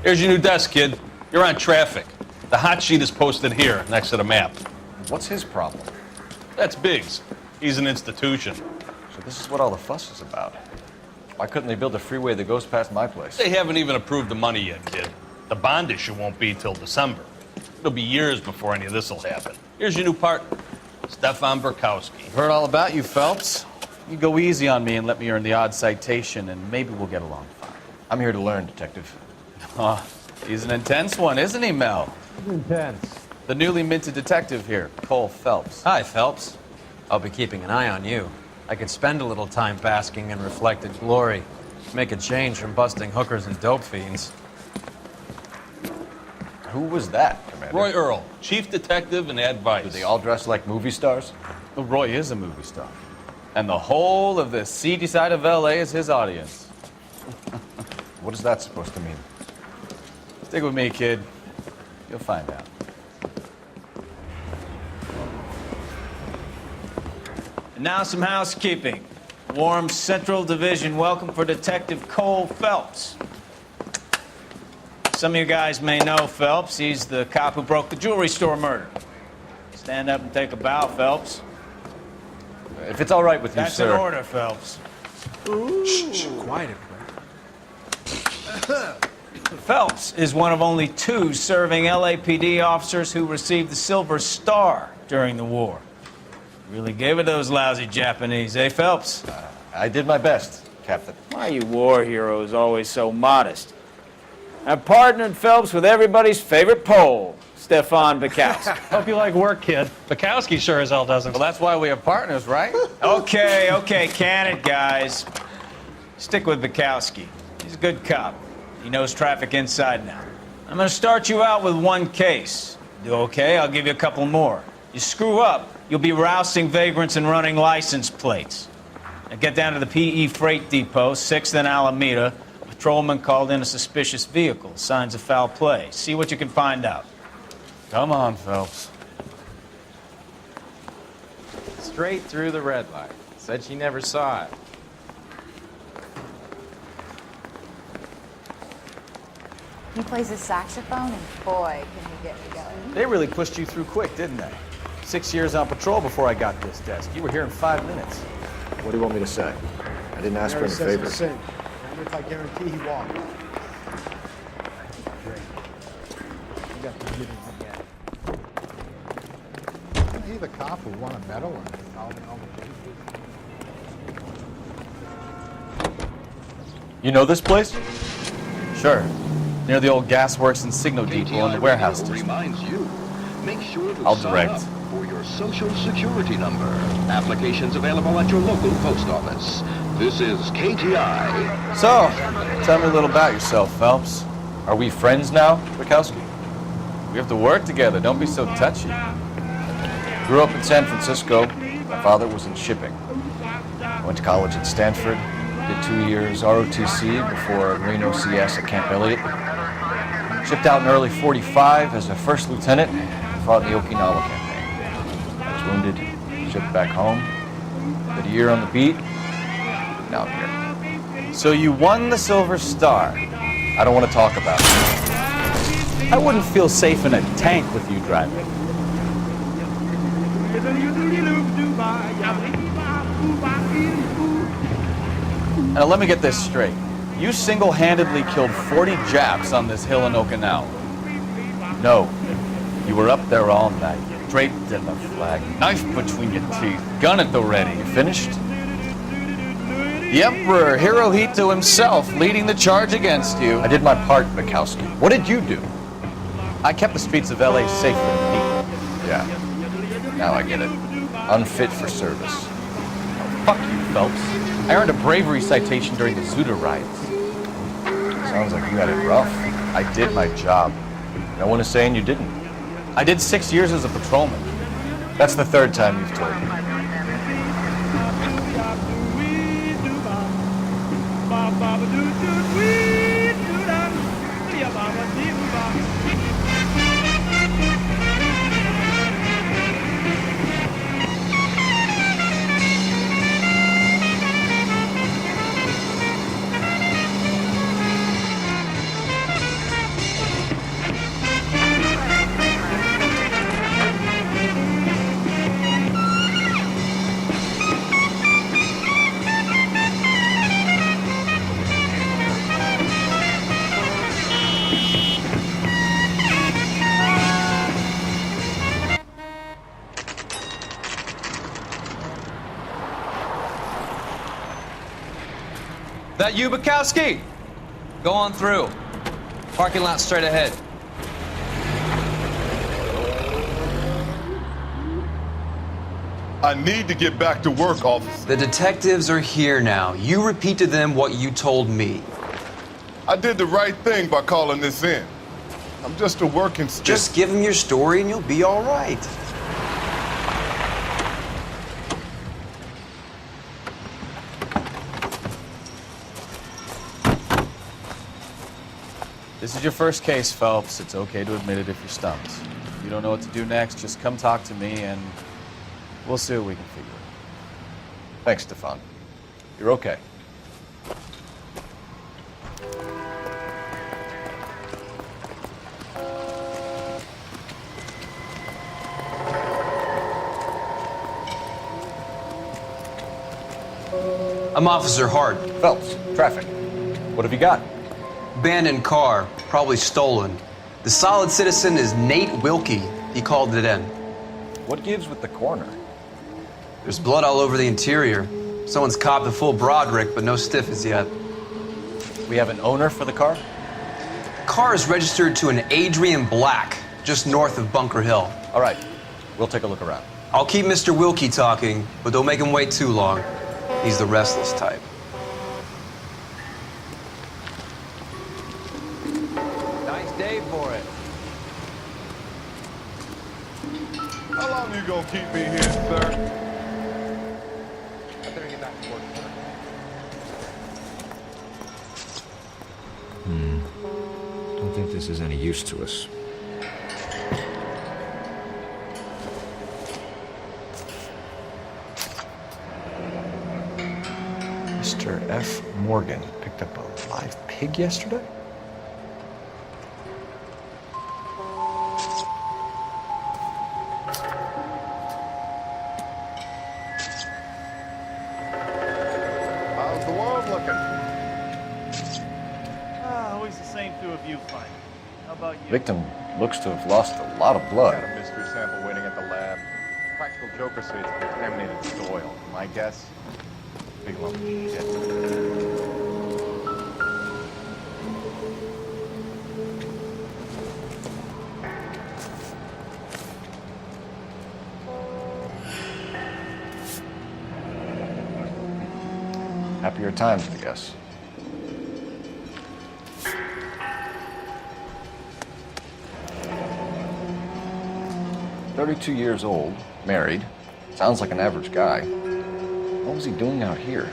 Here's your new desk, kid. You're on traffic. The hot sheet is posted here, next to the map. What's his problem? That's Biggs. He's an institution. So this is what all the fuss is about. Why couldn't they build a freeway that goes past my place? They haven't even approved the money yet, kid. The bond issue won't be till December. It'll be years before any of this will happen. Here's your new partner, Stefan Bekowsky. Heard all about you, Phelps. You go easy on me and let me earn the odd citation, and maybe we'll get along fine. I'm here to learn, Detective. Oh, he's an intense one, isn't he, Mel? Intense. The newly minted detective here, Cole Phelps. Hi, Phelps. I'll be keeping an eye on you. I could spend a little time basking in reflected glory. Make a change from busting hookers and dope fiends. Who was that, Commander? Roy Earl, chief detective and advice. Do they all dress like movie stars? Well, Roy is a movie star. And the whole of the seedy side of L.A. is his audience. What is that supposed to mean? Stick with me, kid. You'll find out. And now some housekeeping. Warm Central Division welcome for Detective Cole Phelps. Some of you guys may know Phelps. He's the cop who broke the jewelry store murder. Stand up and take a bow, Phelps. If it's all right with you, That's sir. an order, Phelps. Shh, quiet. Phelps is one of only 2 serving LAPD officers who received the Silver Star during the war. Really gave it those lousy Japanese, eh, Phelps? I did my best, Captain. Why are you war heroes always so modest? I've partnered Phelps with everybody's favorite Pole, Stefan Bekowsky. Hope you like work, kid. Bekowsky sure as hell doesn't. Well, that's why we have partners, right? Okay, can it, guys. Stick with Bekowsky. He's a good cop. He knows traffic inside now. I'm gonna start you out with 1 case. Do okay, I'll give you a couple more. You screw up, you'll be rousting vagrants and running license plates. Now get down to the PE Freight Depot, 6th and Alameda. A patrolman called in a suspicious vehicle. Signs of foul play. See what you can find out. Come on, Phelps. Straight through the red light. Said she never saw it. He plays the saxophone, and boy, can he get me going. They really pushed you through quick, didn't they? 6 years on patrol before I got this desk. You were here in 5 minutes. What do you want me to say? I didn't ask for any favors. Remember if I guarantee he walked. Great. You got to give him again. Isn't he the cop who won a medal in solving all the cases? You know this place? Sure. Near the old gasworks and signal depot in the warehouse district. Reminds you, make sure to I'll sign direct. up for your social security number. Applications available at your local post office. This is KTI. So, tell me a little about yourself, Phelps. Are we friends now, Bekowsky? We have to work together. Don't be so touchy. Grew up in San Francisco. My father was in shipping. Went to college at Stanford. Did 2 years ROTC before Marine OCS at Camp Elliott. Shipped out in early '45 as a first lieutenant. Fought in the Okinawa campaign. I was wounded. Shipped back home. Did a year on the beat. Now I'm here. So you won the Silver Star. I don't want to talk about it. I wouldn't feel safe in a tank with you driving. Now let me get this straight. You single-handedly killed 40 Japs on this hill in Okinawa. No. You were up there all night, draped in the flag, knife between your teeth, gun at the ready. You finished? The Emperor Hirohito himself leading the charge against you. I did my part, Bekowsky. What did you do? I kept the streets of LA safe for the people. Yeah. Now I get it. Unfit for service. Fuck you, Phelps. I earned a bravery citation during the Zuda riots. Sounds like you had it rough. I did my job. No one is saying you didn't. I did 6 years as a patrolman. That's the 3rd time you've told me. that you, Bekowsky? Go on through. Parking lot straight ahead. I need to get back to work, officer. The detectives are here now. You repeat to them what you told me. I did the right thing by calling this in. I'm just a working stick. Just give them your story and you'll be all right. This is your first case, Phelps. It's okay to admit it if you're stumped. If you don't know what to do next, just come talk to me and we'll see what we can figure out. Thanks, Stefan. You're okay. I'm Officer Hart. Phelps, traffic. What have you got? Abandoned car, probably stolen. The solid citizen is Nate Wilkey. He called it in. What gives with the coroner? There's blood all over the interior. Someone's copped a full Broderick, but no stiff as yet. We have an owner for the car? The car is registered to an Adrian Black, just north of Bunker Hill. All right, we'll take a look around. I'll keep Mr. Wilkey talking, but don't make him wait too long. He's the restless type. Nice day for it. How long you gonna keep me here, sir? I better get back to work. Don't think this is any use to us. Mr. F. Morgan picked up a live pig yesterday? How's the world looking? Always the same through a viewfinder. How about you? Victim looks to have lost a lot of Got blood. a mystery sample waiting at the lab. Practical joker says it's contaminated soil. My guess? Big lump of shit. Happier times, I guess. "32 years old, married. Sounds like an average guy. What was he doing out here?"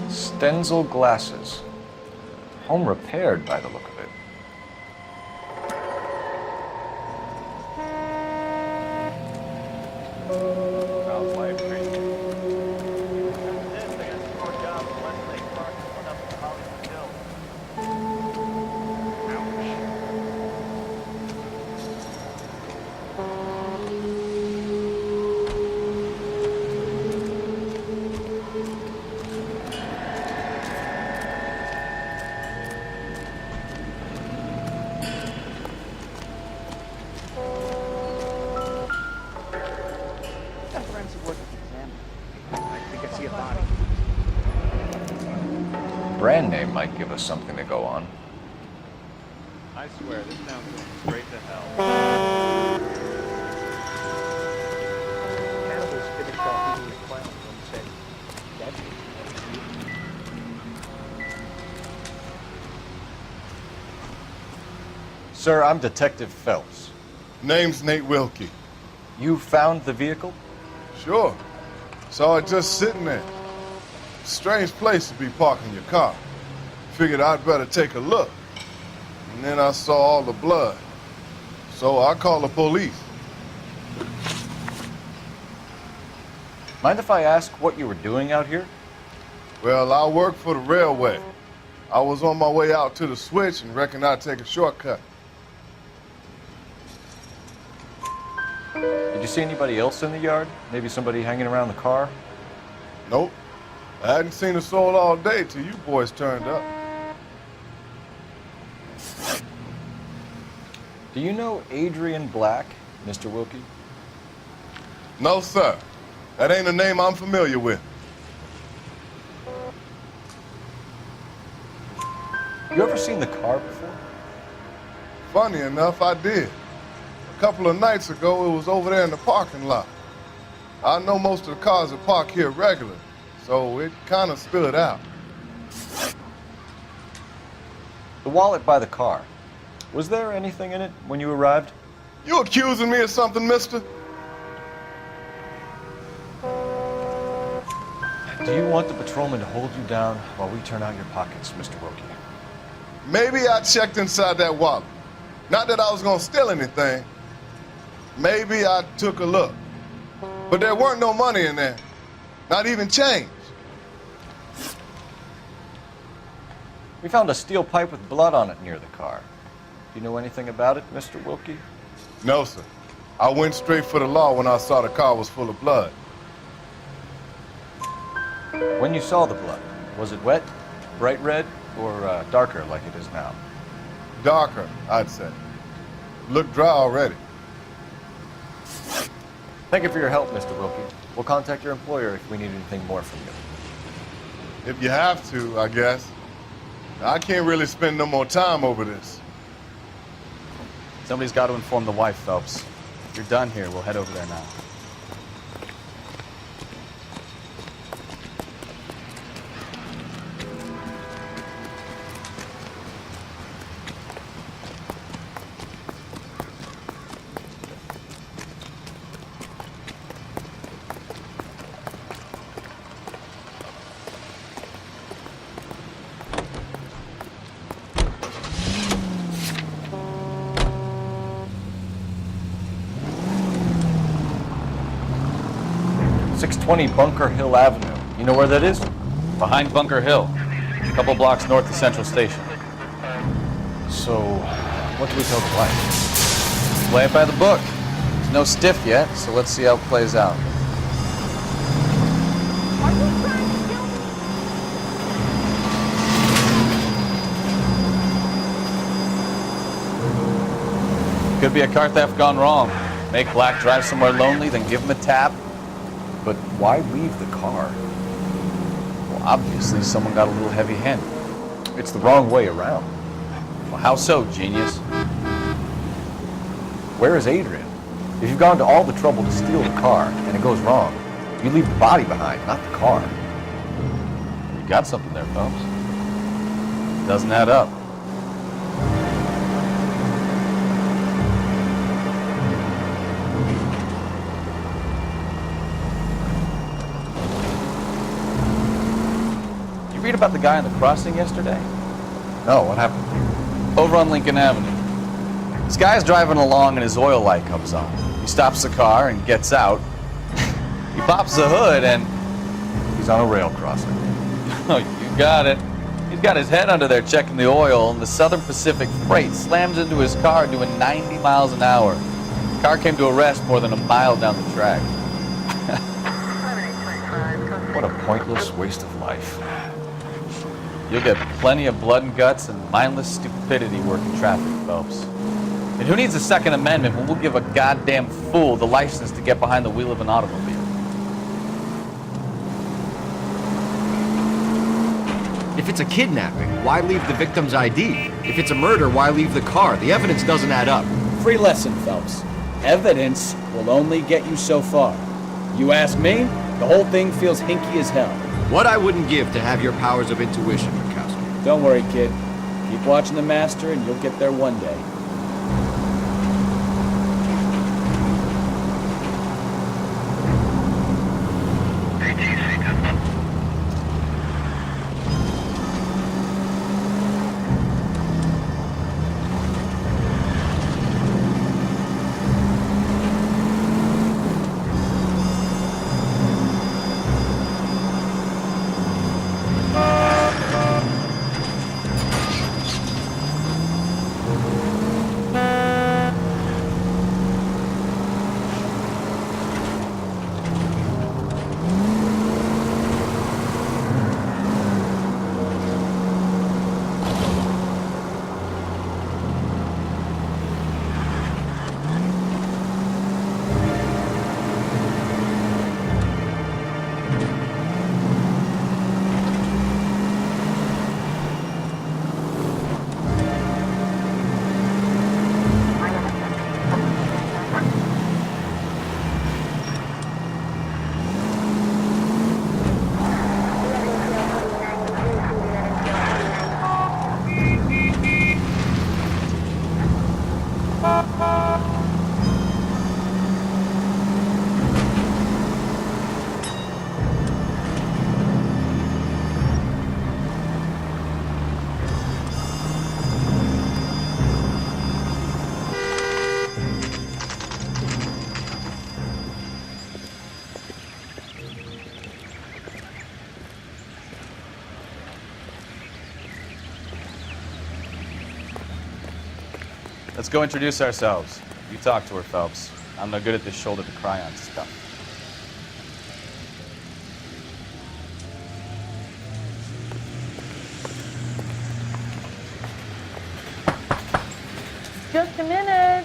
Stenzel glasses. Home repaired by the look of it. Sounds life crazy. This, I got some more jobs. West Lake Park and one up in Hollywood Hills. Got forensic work exam. I think I see a body. Brand name might give us something to go on. I swear, this town's going straight to hell. Cannibals finished off eating the clown and said, "That's it." Sir, I'm Detective Phelps. Name's Nate Wilkey. You found the vehicle? Sure. Saw it just sitting there. Strange place to be parking your car. Figured I'd better take a look. And then I saw all the blood. So I called the police. Mind if I ask what you were doing out here? Well, I work for the railway. I was on my way out to the switch and reckoned I'd take a shortcut. you see anybody else in the yard? Maybe somebody hanging around the car? Nope. I hadn't seen a soul all day till you boys turned up. Do you know Adrian Black, Mr. Wilkey? No, sir. That ain't a name I'm familiar with. You ever seen the car before? Funny enough, I did. A couple of nights ago, it was over there in the parking lot. I know most of the cars are parked here regularly, so it kind of stood out. The wallet by the car. Was there anything in it when you arrived? You accusing me of something, mister? Do you want the patrolman to hold you down while we turn out your pockets, Mr. Wilkey? Maybe I checked inside that wallet. Not that I was gonna steal anything. Maybe I took a look. But there weren't no money in there. Not even change. We found a steel pipe with blood on it near the car. Do you know anything about it, Mr. Wilkey? No, sir. I went straight for the law when I saw the car was full of blood. When you saw the blood, was it wet, bright red, or darker like it is now? Darker, I'd say. Looked dry already. Thank you for your help, Mr. Wilkey. We'll contact your employer if we need anything more from you. If you have to, I guess. I can't really spend no more time over this. Somebody's got to inform the wife, Phelps. If you're done here, we'll head over there now. Bunker Hill Avenue. You know where that is? Behind Bunker Hill, a couple blocks north of Central Station. So, what do we tell the wife? Play it by the book. There's no stiff yet, so let's see how it plays out. Are you trying to kill me? Could be a car theft gone wrong. Make Black drive somewhere lonely, then give him a tap. But why leave the car? Well, obviously someone got a little heavy-handed. It's the wrong way around. Well, how so, genius? Where is Adrian? If you've gone to all the trouble to steal the car and it goes wrong, you leave the body behind, not the car. You got something there, Phelps. Doesn't add up. Read about the guy on the crossing yesterday? No, what happened? Over on Lincoln Avenue. This guy's driving along and his oil light comes on. He stops the car and gets out. He pops the hood and... He's on a rail crossing. Oh, you got it. He's got his head under there checking the oil, and the Southern Pacific Freight slams into his car doing 90 miles an hour. The car came to a rest more than a mile down the track. What a pointless waste of life. You'll get plenty of blood and guts and mindless stupidity working traffic, Phelps. And who needs a Second Amendment when we'll give a goddamn fool the license to get behind the wheel of an automobile? If it's a kidnapping, why leave the victim's ID? If it's a murder, why leave the car? The evidence doesn't add up. Free lesson, Phelps. Evidence will only get you so far. You ask me, the whole thing feels hinky as hell. What I wouldn't give to have your powers of intuition, Bekowsky. Don't worry, kid. Keep watching the master and you'll get there one day. Let's go introduce ourselves. You talk to her, Phelps. I'm no good at this shoulder to cry on stuff. Just a minute.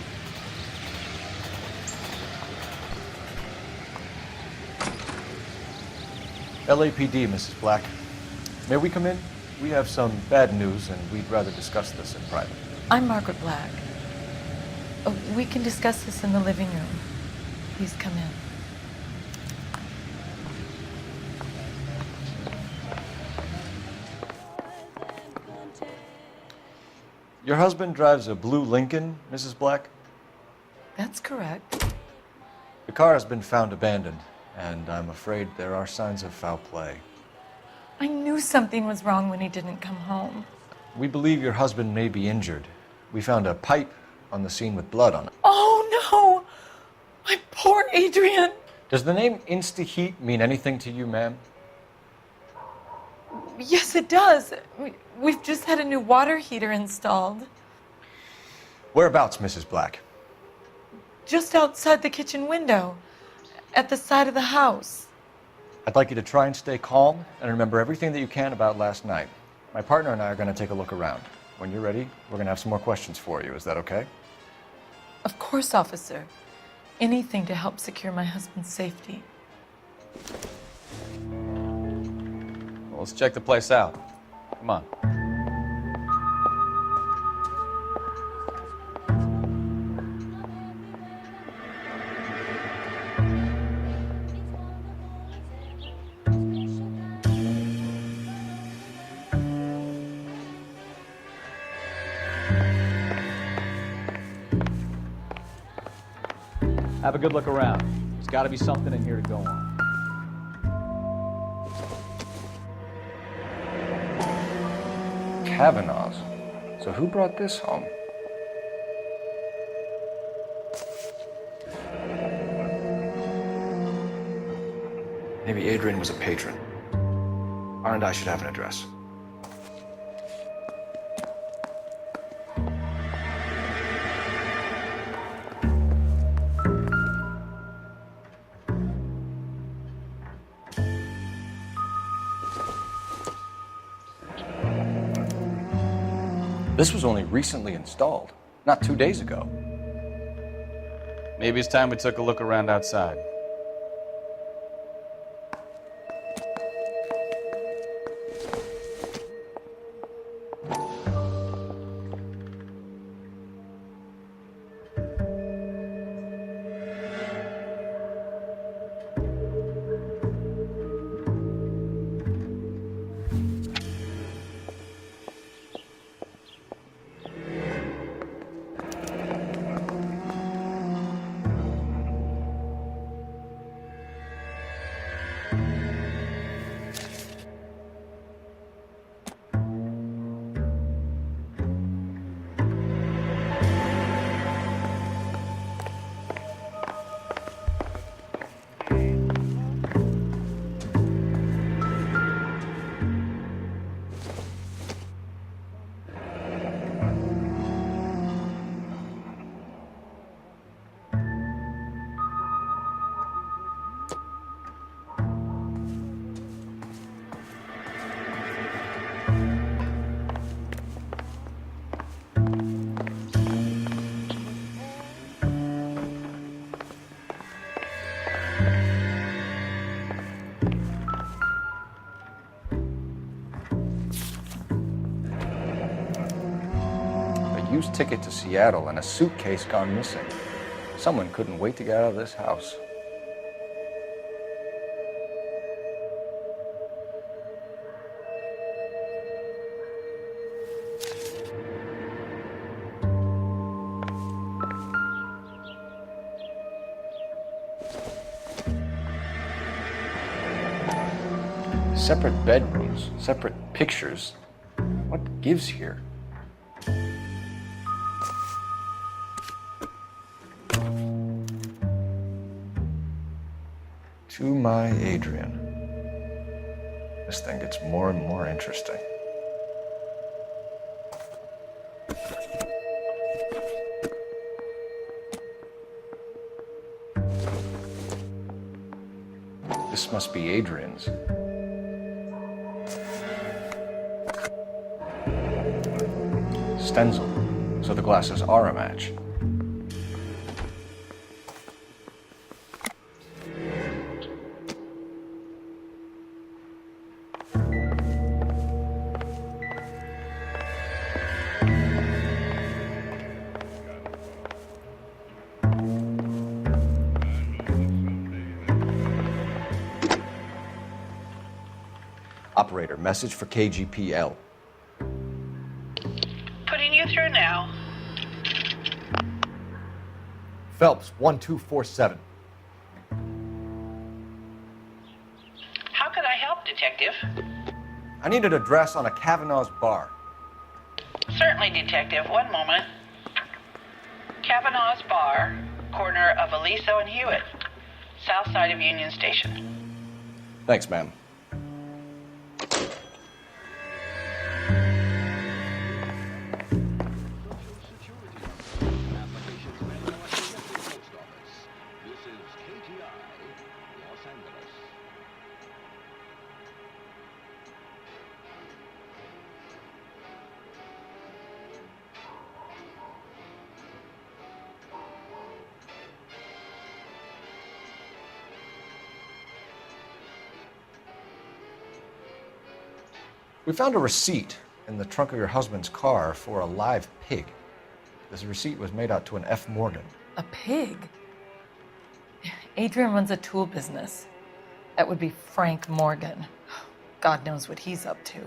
LAPD, Mrs. Black. May we come in? We have some bad news, and we'd rather discuss this in private. I'm Margaret Black. We can discuss this in the living room. Please come in. Your husband drives a blue Lincoln, Mrs. Black? That's correct. The car has been found abandoned, and I'm afraid there are signs of foul play. I knew something was wrong when he didn't come home. We believe your husband may be injured. We found a pipe on the scene with blood on it. Oh, no! My poor Adrian! Does the name Insta-Heat mean anything to you, ma'am? Yes, it does. We've just had a new water heater installed. Whereabouts, Mrs. Black? Just outside the kitchen window, at the side of the house. I'd like you to try and stay calm and remember everything that you can about last night. My partner and I are going to take a look around. When you're ready, we're going to have some more questions for you. Is that okay? Of course, officer. Anything to help secure my husband's safety. Well, let's check the place out. Come on. Have a good look around. There's got to be something in here to go on. Cavanagh's. So who brought this home? Maybe Adrian was a patron. Aren't I should have an address. This was only recently installed, not 2 days ago. Maybe it's time we took a look around outside. Used ticket to Seattle and a suitcase gone missing. Someone couldn't wait to get out of this house. Separate bedrooms, separate pictures. What gives here? To my Adrian. This thing gets more and more interesting. This must be Adrian's. Stenzel. So the glasses are a match. Operator, message for KGPL. Putting you through now. Phelps, 1247. How can I help, Detective? I need an address on a Cavanagh's bar. Certainly, Detective. One moment. Cavanagh's Bar, corner of Aliso and Hewitt, south side of Union Station. Thanks, ma'am. We found a receipt in the trunk of your husband's car for a live pig. This receipt was made out to an F. Morgan. A pig? Adrian runs a tool business. That would be Frank Morgan. God knows what he's up to.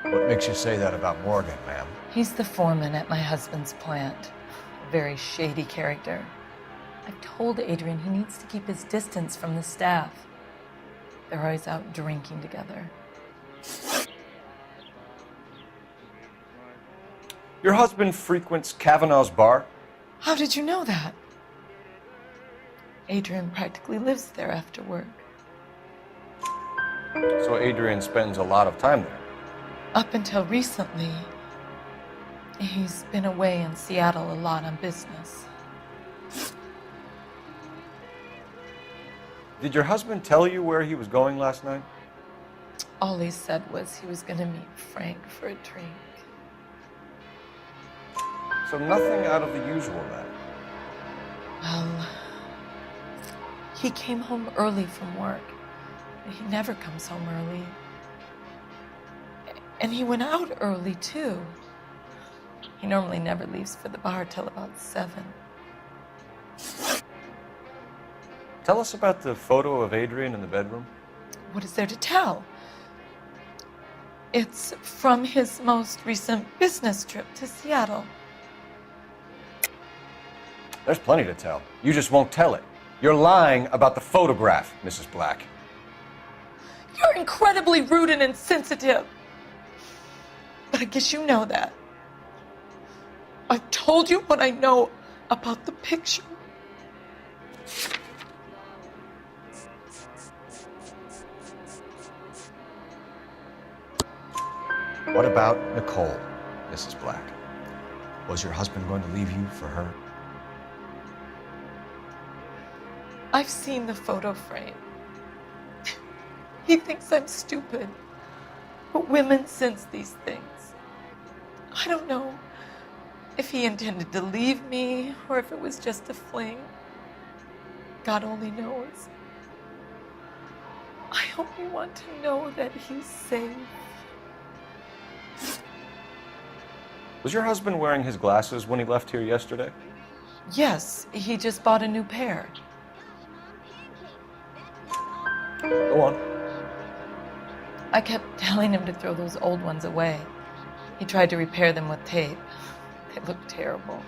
What makes you say that about Morgan, ma'am? He's the foreman at my husband's plant. A very shady character. I've told Adrian he needs to keep his distance from the staff. They're always out drinking together. Your husband frequents Cavanagh's bar? How did you know that? Adrian practically lives there after work. So Adrian spends a lot of time there? Up until recently, he's been away in Seattle a lot on business. Did your husband tell you where he was going last night? All he said was he was going to meet Frank for a drink. So nothing out of the usual then? Well, he came home early from work. He never comes home early. And he went out early, too. He normally never leaves for the bar till about 7. Tell us about the photo of Adrian in the bedroom. What is there to tell? It's from his most recent business trip to Seattle. There's plenty to tell. You just won't tell it. You're lying about the photograph, Mrs. Black. You're incredibly rude and insensitive. But I guess you know that. I've told you what I know about the picture. What about Nicole, Mrs. Black? Was your husband going to leave you for her? I've seen the photo frame. He thinks I'm stupid. But women sense these things. I don't know if he intended to leave me or if it was just a fling. God only knows. I only want to know that he's safe. Was your husband wearing his glasses when he left here yesterday? Yes, he just bought a new pair. Go on. I kept telling him to throw those old ones away. He tried to repair them with tape. They looked terrible.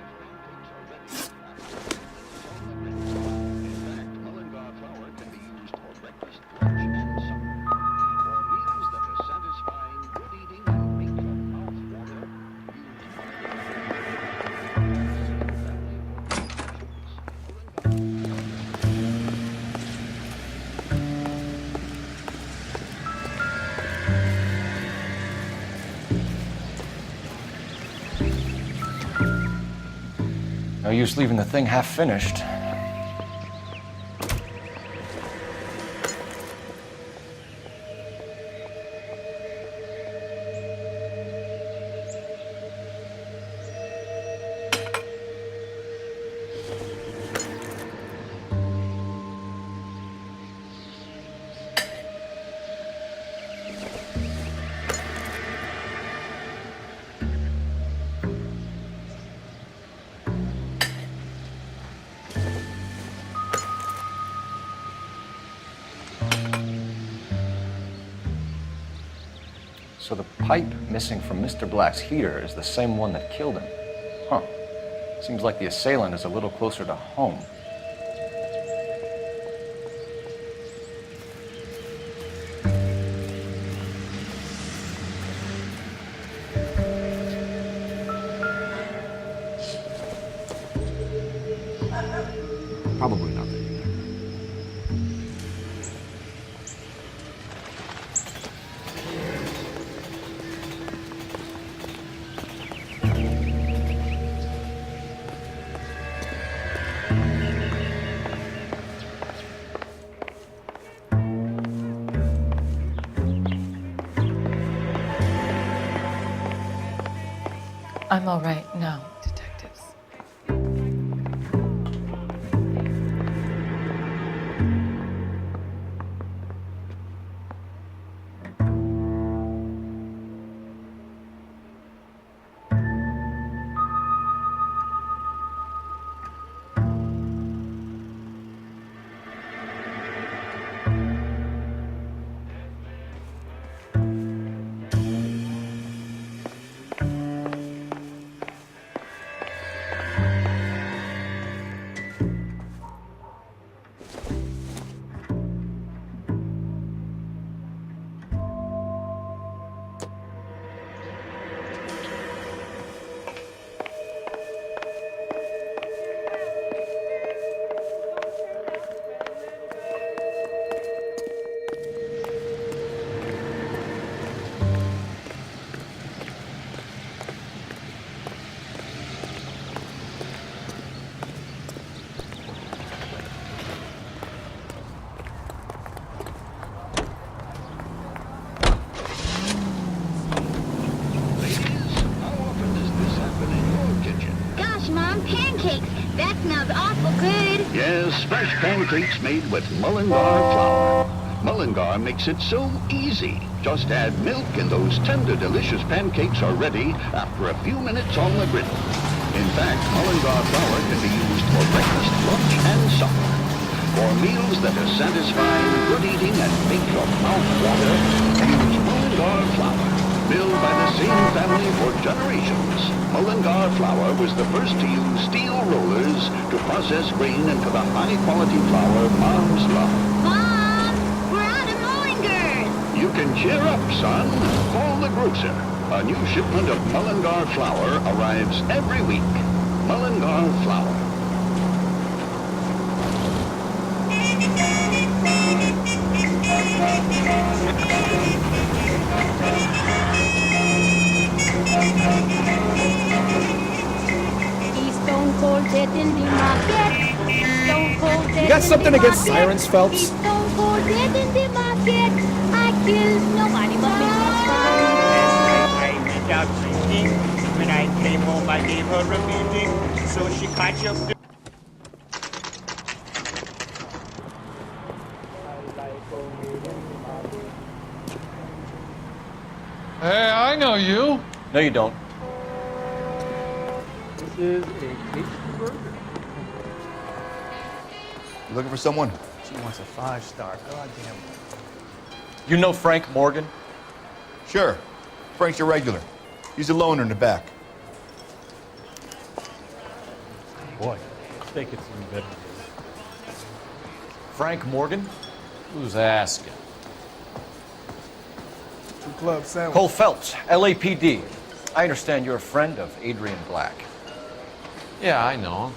No use leaving the thing half finished. So the pipe missing from Mr. Black's heater is the same one that killed him. Huh. Seems like the assailant is a little closer to home. Probably nothing. I'm all right now, detectives. Pancakes. That smells awful good. Yes, fresh pancakes made with Mullingar flour. Mullingar makes it so easy. Just add milk and those tender, delicious pancakes are ready after a few minutes on the griddle. In fact, Mullingar flour can be used for breakfast, lunch, and supper. For meals that are satisfying, good eating, and make your mouth water, use Mullingar flour. Built by the same family for generations, Mullingar flour was the first to use steel rollers to process grain into the high-quality flour moms love. Mom, we're out of Mullingars. You can cheer up, son. Call the grocer. A new shipment of Mullingar flour arrives every week. Mullingar flour. You got something against sirens, Phelps? Stone cold dead in the market. I killed nobody but Mrs. I went out drinking. When I came home, I gave her a beating, so she caught up. Hey, I know you. No, you don't. This is a tasty burger. You looking for someone? She wants a 5-star. Goddamn. You know Frank Morgan? Sure. Frank's your regular. He's a loner in the back. Boy, steak it's even better. Frank Morgan? Who's asking? 2 club sandwich. Cole Phelps, LAPD. I understand you're a friend of Adrian Black. Yeah, I know him.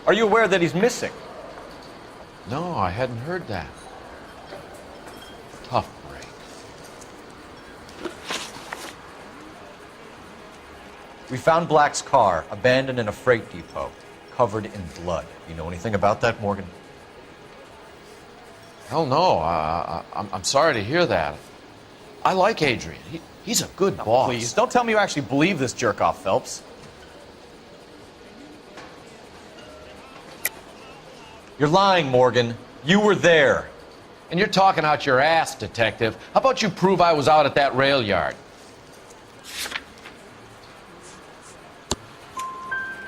Are you aware that he's missing? No, I hadn't heard that. Tough break. We found Black's car abandoned in a freight depot, covered in blood. You know anything about that, Morgan? Hell no. I'm sorry to hear that. I like Adrian. He's a good boss. Please, don't tell me you actually believe this jerk-off, Phelps. You're lying, Morgan. You were there. And you're talking out your ass, detective. How about you prove I was out at that rail yard?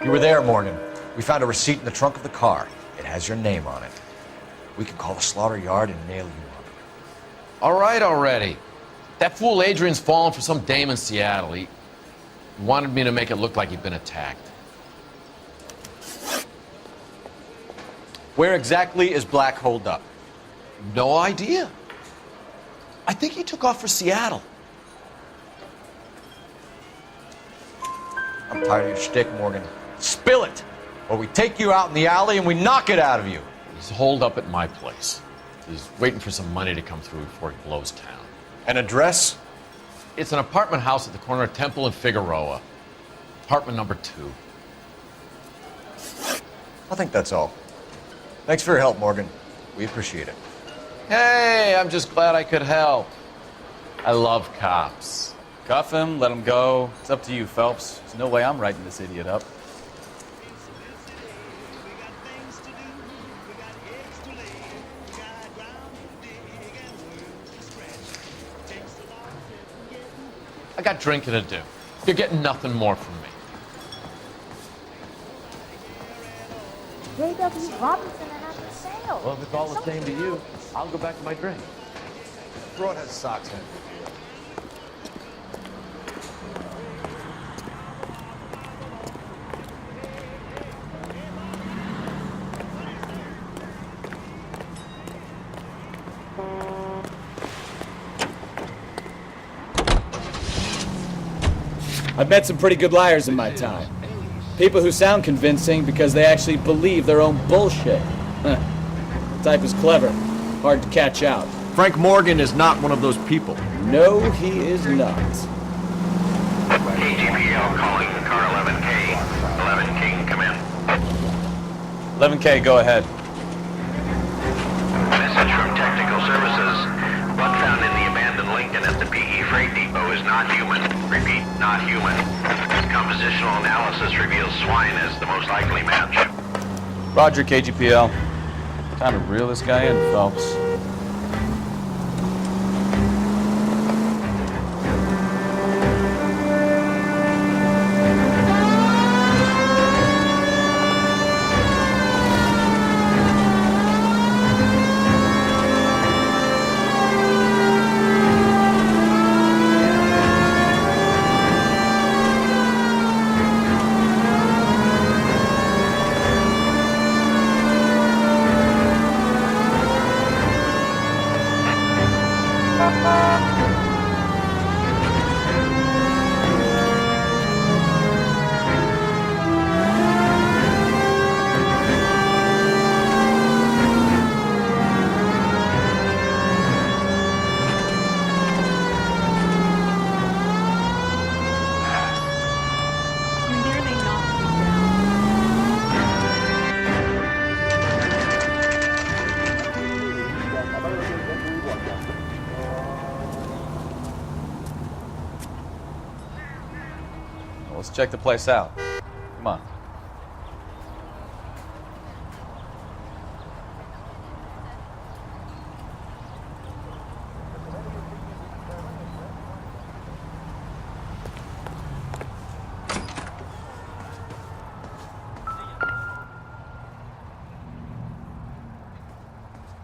You were there, Morgan. We found a receipt in the trunk of the car. It has your name on it. We can call the slaughter yard and nail you up. All right already. That fool Adrian's fallen for some dame in Seattle. He wanted me to make it look like he'd been attacked. Where exactly is Black holed up? No idea. I think he took off for Seattle. I'm tired of your shtick, Morgan. Spill it, or we take you out in the alley and we knock it out of you. He's holed up at my place. He's waiting for some money to come through before he blows town. An address? It's an apartment house at the corner of Temple and Figueroa. Apartment number 2. I think that's all. Thanks for your help, Morgan. We appreciate it. Hey, I'm just glad I could help. I love cops. Cuff him, let him go. It's up to you, Phelps. There's no way I'm writing this idiot up. I got drinking to do. You're getting nothing more from me. J.W. Robinson are not for sale. Well, if it's all the same to you, I'll go back to my drink. Broad has socks in. I've met some pretty good liars in my time. People who sound convincing because they actually believe their own bullshit. The type is clever, hard to catch out. Frank Morgan is not one of those people. No, he is not. KGPL calling car 11K. 11K, come in. 11K, go ahead. Message from Technical Services. Blood found in the abandoned Lincoln at the PE Freight Depot is not human. Repeat, not human. Compositional analysis reveals swine as the most likely match. Roger, KGPL. Time to reel this guy in, Phelps. Let's check the place out. Come on.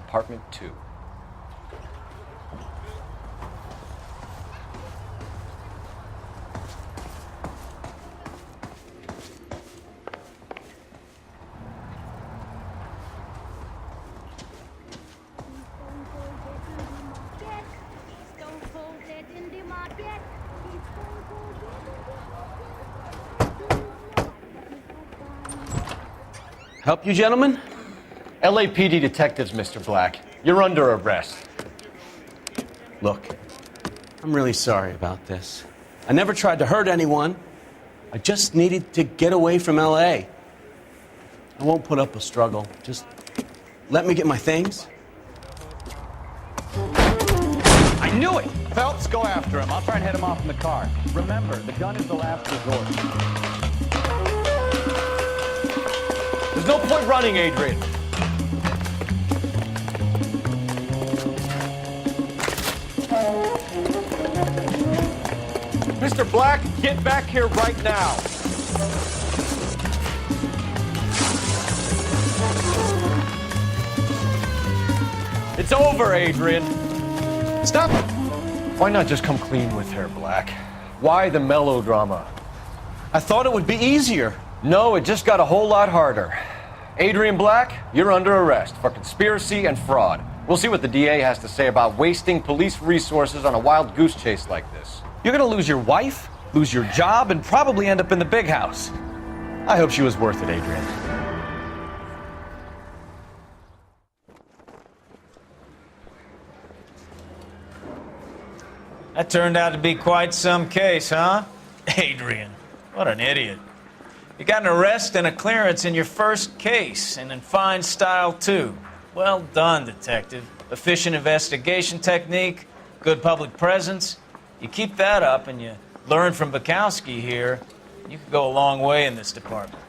Apartment 2. Help you, gentlemen? LAPD detectives, Mr. Black. You're under arrest. Look, I'm really sorry about this. I never tried to hurt anyone. I just needed to get away from LA. I won't put up a struggle. Just let me get my things. I knew it! Phelps, go after him. I'll try and head him off in the car. Remember, the gun is the last resort. There's no point running, Adrian. Mr. Black, get back here right now. It's over, Adrian. Stop! Why not just come clean with her, Black? Why the melodrama? I thought it would be easier. No, it just got a whole lot harder. Adrian Black, you're under arrest for conspiracy and fraud. We'll see what the DA has to say about wasting police resources on a wild goose chase like this. You're gonna lose your wife, lose your job, and probably end up in the big house. I hope she was worth it, Adrian. That turned out to be quite some case, huh? Adrian, what an idiot. You got an arrest and a clearance in your first case, and in fine style, too. Well done, detective. Efficient investigation technique, good public presence. You keep that up and you learn from Bekowsky here, you could go a long way in this department.